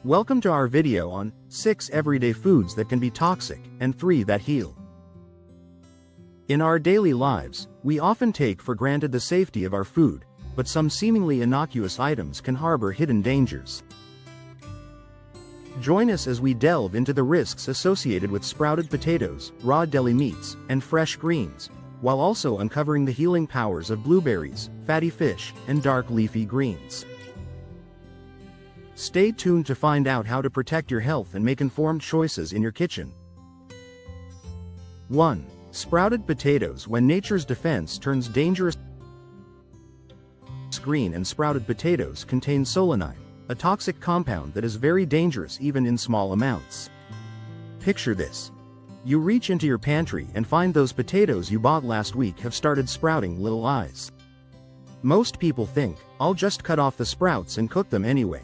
Welcome to our video on 6 everyday foods that can be toxic and 3 that heal. In our daily lives, we often take for granted the safety of our food, but some seemingly innocuous items can harbor hidden dangers. Join us as we delve into the risks associated with sprouted potatoes, raw deli meats, and fresh greens, while also uncovering the healing powers of blueberries, fatty fish, and dark leafy greens. Stay tuned to find out how to protect your health and make informed choices in your kitchen. 1. Sprouted potatoes. When nature's defense turns dangerous, green and sprouted potatoes contain solanine, a toxic compound that is very dangerous even in small amounts. Picture this. You reach into your pantry and find those potatoes you bought last week have started sprouting little eyes. Most people think, I'll just cut off the sprouts and cook them anyway.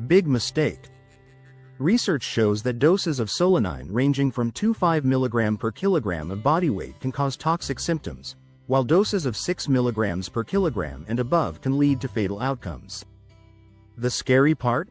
Big mistake. Research shows that doses of solanine ranging from 2–5 mg per kilogram of body weight can cause toxic symptoms, while doses of 6 mg per kilogram and above can lead to fatal outcomes. The scary part?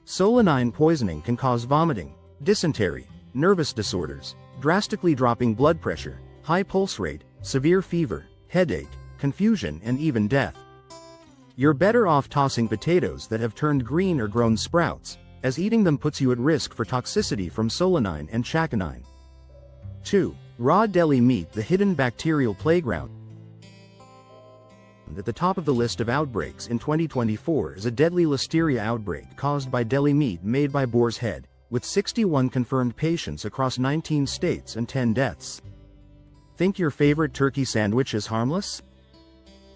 Solanine poisoning can cause vomiting, dysentery, nervous disorders, drastically dropping blood pressure, high pulse rate, severe fever, headache, confusion, and even death. You're better off tossing potatoes that have turned green or grown sprouts, as eating them puts you at risk for toxicity from solanine and chaconine. 2. Raw deli meat. The hidden bacterial playground. At the top of the list of outbreaks in 2024 is a deadly listeria outbreak caused by deli meat made by Boar's Head, with 61 confirmed patients across 19 states and 10 deaths. Think your favorite turkey sandwich is harmless?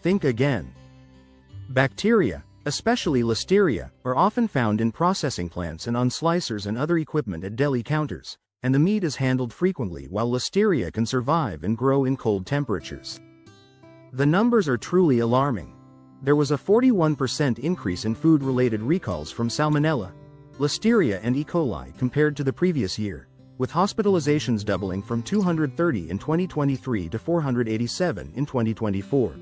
Think again. Bacteria, especially listeria, are often found in processing plants and on slicers and other equipment at deli counters, and the meat is handled frequently while listeria can survive and grow in cold temperatures. The numbers are truly alarming. There was a 41% increase in food-related recalls from Salmonella, Listeria and E. coli compared to the previous year, with hospitalizations doubling from 230 in 2023 to 487 in 2024.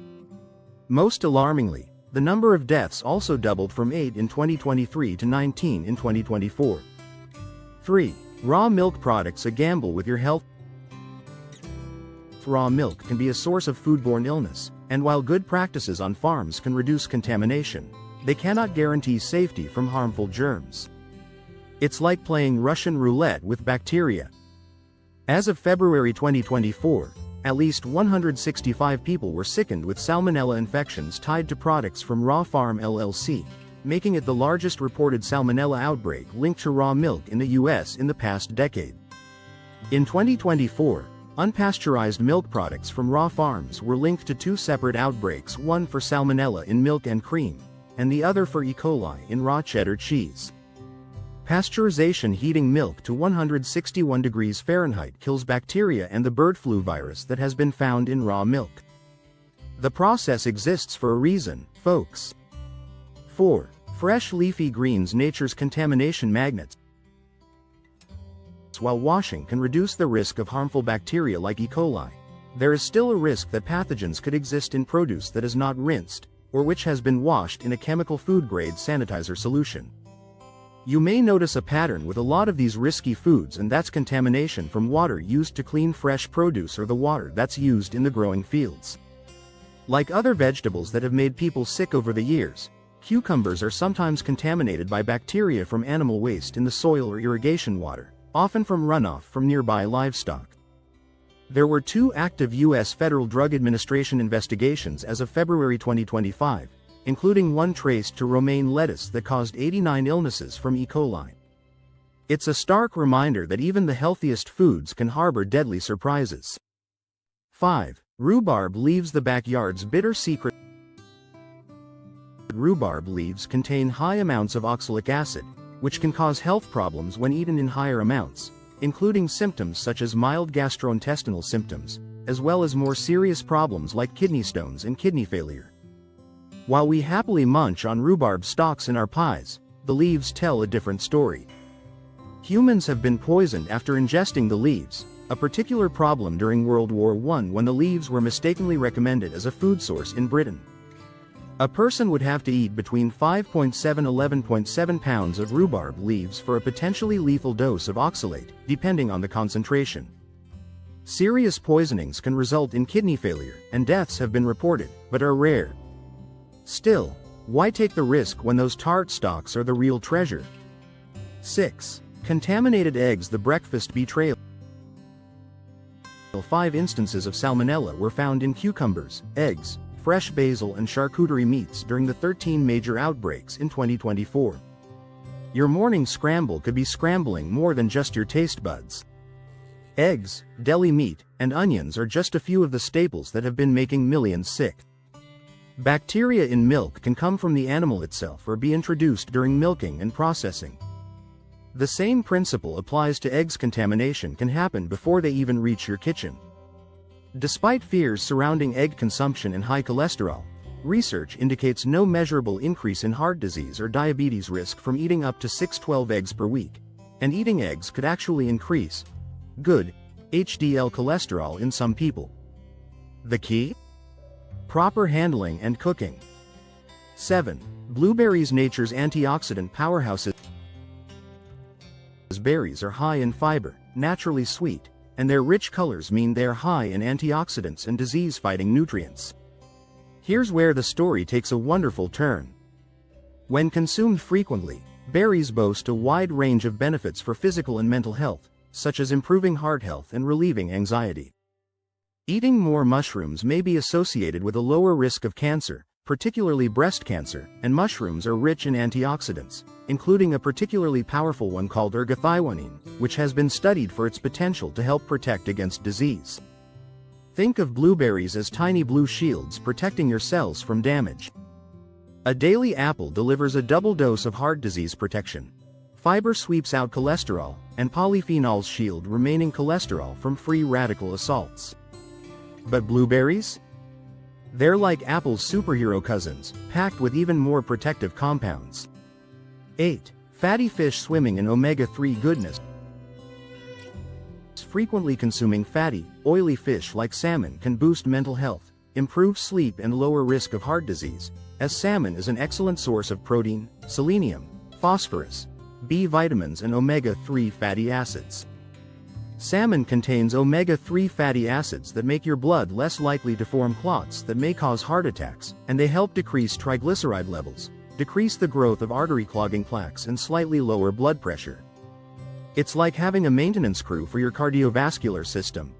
Most alarmingly, the number of deaths also doubled from 8 in 2023 to 19 in 2024. 3. Raw milk products. A gamble with your health. Raw milk can be a source of foodborne illness, and while good practices on farms can reduce contamination, they cannot guarantee safety from harmful germs. It's like playing Russian roulette with bacteria. As of February 2024, at least 165 people were sickened with salmonella infections tied to products from Raw Farm LLC, making it the largest reported salmonella outbreak linked to raw milk in the U.S. in the past decade. In 2024, unpasteurized milk products from raw farms were linked to 2 separate outbreaks, one for salmonella in milk and cream, and the other for E. coli in raw cheddar cheese. Pasteurization. Heating milk to 161 degrees Fahrenheit kills bacteria and the bird flu virus that has been found in raw milk. The process exists for a reason, folks. 4. Fresh leafy greens. Nature's contamination magnets. While washing can reduce the risk of harmful bacteria like E. coli, there is still a risk that pathogens could exist in produce that is not rinsed, or which has been washed in a chemical food-grade sanitizer solution. You may notice a pattern with a lot of these risky foods, and that's contamination from water used to clean fresh produce or the water that's used in the growing fields. Like other vegetables that have made people sick over the years, cucumbers are sometimes contaminated by bacteria from animal waste in the soil or irrigation water, often from runoff from nearby livestock. There were 2 active U.S. Federal Drug Administration investigations as of February 2025, including one traced to romaine lettuce that caused 89 illnesses from E. coli. It's a stark reminder that even the healthiest foods can harbor deadly surprises. 5. Rhubarb leaves. The backyard's bitter secret. Rhubarb leaves contain high amounts of oxalic acid, which can cause health problems when eaten in higher amounts, including symptoms such as mild gastrointestinal symptoms, as well as more serious problems like kidney stones and kidney failure. While we happily munch on rhubarb stalks in our pies, the leaves tell a different story. Humans have been poisoned after ingesting the leaves, a particular problem during World War I when the leaves were mistakenly recommended as a food source in Britain. A person would have to eat between 5.7–11.7 pounds of rhubarb leaves for a potentially lethal dose of oxalate, depending on the concentration. Serious poisonings can result in kidney failure, and deaths have been reported, but are rare. Still, why take the risk when those tart stocks are the real treasure? 6. Contaminated eggs. The breakfast betrayal. 5 instances of salmonella were found in cucumbers, eggs, fresh basil and charcuterie meats during the 13 major outbreaks in 2024. Your morning scramble could be scrambling more than just your taste buds. Eggs, deli meat, and onions are just a few of the staples that have been making millions sick. Bacteria in milk can come from the animal itself or be introduced during milking and processing. The same principle applies to eggs. Contamination can happen before they even reach your kitchen. Despite fears surrounding egg consumption and high cholesterol, research indicates no measurable increase in heart disease or diabetes risk from eating up to 6–12 eggs per week, and eating eggs could actually increase good HDL cholesterol in some people. The key? Proper handling and cooking. 7. Blueberries. Nature's antioxidant powerhouses. Berries are high in fiber, naturally sweet, and their rich colors mean they are high in antioxidants and disease-fighting nutrients. Here's where the story takes a wonderful turn. When consumed frequently, berries boast a wide range of benefits for physical and mental health, such as improving heart health and relieving anxiety. Eating more mushrooms may be associated with a lower risk of cancer, particularly breast cancer, and mushrooms are rich in antioxidants, including a particularly powerful one called ergothioneine, which has been studied for its potential to help protect against disease. Think of blueberries as tiny blue shields protecting your cells from damage. A daily apple delivers a double dose of heart disease protection. Fiber sweeps out cholesterol, and polyphenols shield remaining cholesterol from free radical assaults. But blueberries? They're like Apple's superhero cousins, packed with even more protective compounds. 8. Fatty fish. Swimming in omega-3 goodness. Frequently consuming fatty, oily fish like salmon can boost mental health, improve sleep and lower risk of heart disease, as salmon is an excellent source of protein, selenium, phosphorus, B vitamins and omega-3 fatty acids. Salmon contains omega-3 fatty acids that make your blood less likely to form clots that may cause heart attacks, and they help decrease triglyceride levels, decrease the growth of artery-clogging plaques and slightly lower blood pressure. It's like having a maintenance crew for your cardiovascular system.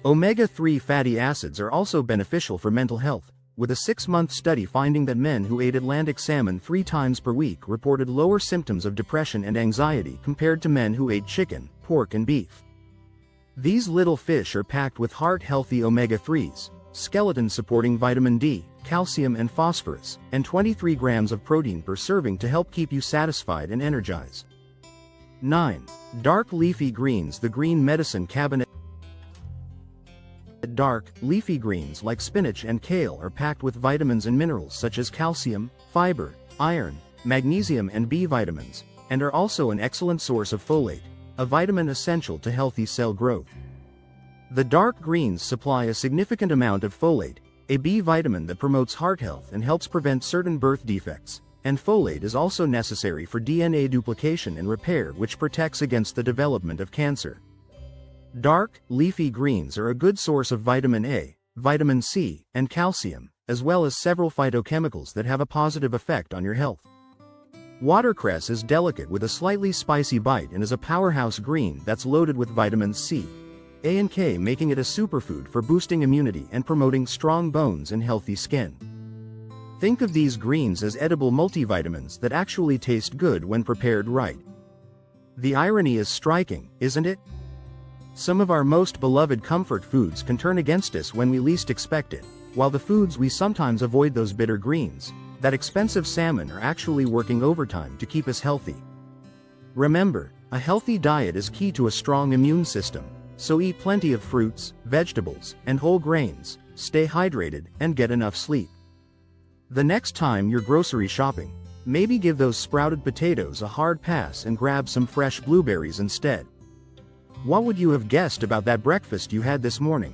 Omega-3 fatty acids are also beneficial for mental health, with a 6-month study finding that men who ate Atlantic salmon 3 times per week reported lower symptoms of depression and anxiety compared to men who ate chicken, pork and beef. These little fish are packed with heart-healthy omega-3s, skeleton-supporting vitamin D, calcium and phosphorus, and 23 grams of protein per serving to help keep you satisfied and energized. 9. Dark leafy greens. The green medicine cabinet. Dark, leafy greens like spinach and kale are packed with vitamins and minerals such as calcium, fiber, iron, magnesium and B vitamins, and are also an excellent source of folate, a vitamin essential to healthy cell growth. The dark greens supply a significant amount of folate, a B vitamin that promotes heart health and helps prevent certain birth defects, and folate is also necessary for DNA duplication and repair, which protects against the development of cancer. Dark, leafy greens are a good source of vitamin A, vitamin C, and calcium, as well as several phytochemicals that have a positive effect on your health. Watercress is delicate with a slightly spicy bite and is a powerhouse green that's loaded with vitamins C, A and K, making it a superfood for boosting immunity and promoting strong bones and healthy skin. Think of these greens as edible multivitamins that actually taste good when prepared right. The irony is striking, isn't it? Some of our most beloved comfort foods can turn against us when we least expect it, while the foods we sometimes avoid, those bitter greens, that expensive salmon, are actually working overtime to keep us healthy. Remember, a healthy diet is key to a strong immune system, so eat plenty of fruits, vegetables, and whole grains, stay hydrated, and get enough sleep. The next time you're grocery shopping, maybe give those sprouted potatoes a hard pass and grab some fresh blueberries instead. What would you have guessed about that breakfast you had this morning?